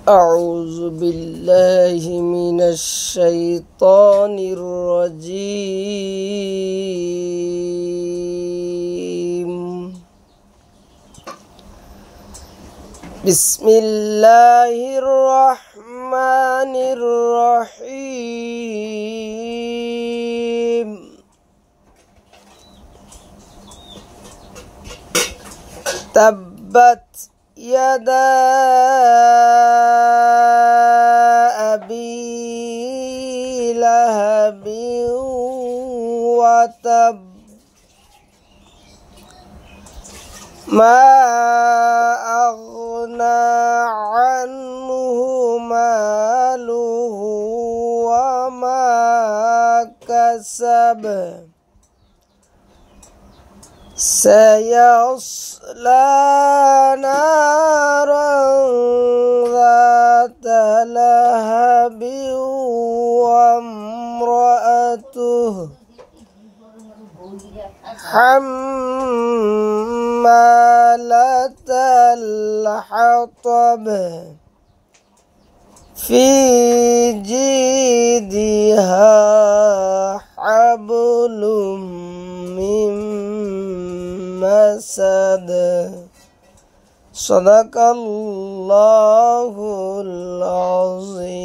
أعوذ بالله من الشيطان الرجيم. بسم الله الرحمن الرحيم. تبت يدا أبي لهب وتب ما أغنى عنه ماله وما كسب سيصلى نارا ذات لهب وامرأته حمالة الحطب في جيدها حبل من مسد. صدق الله العظيم.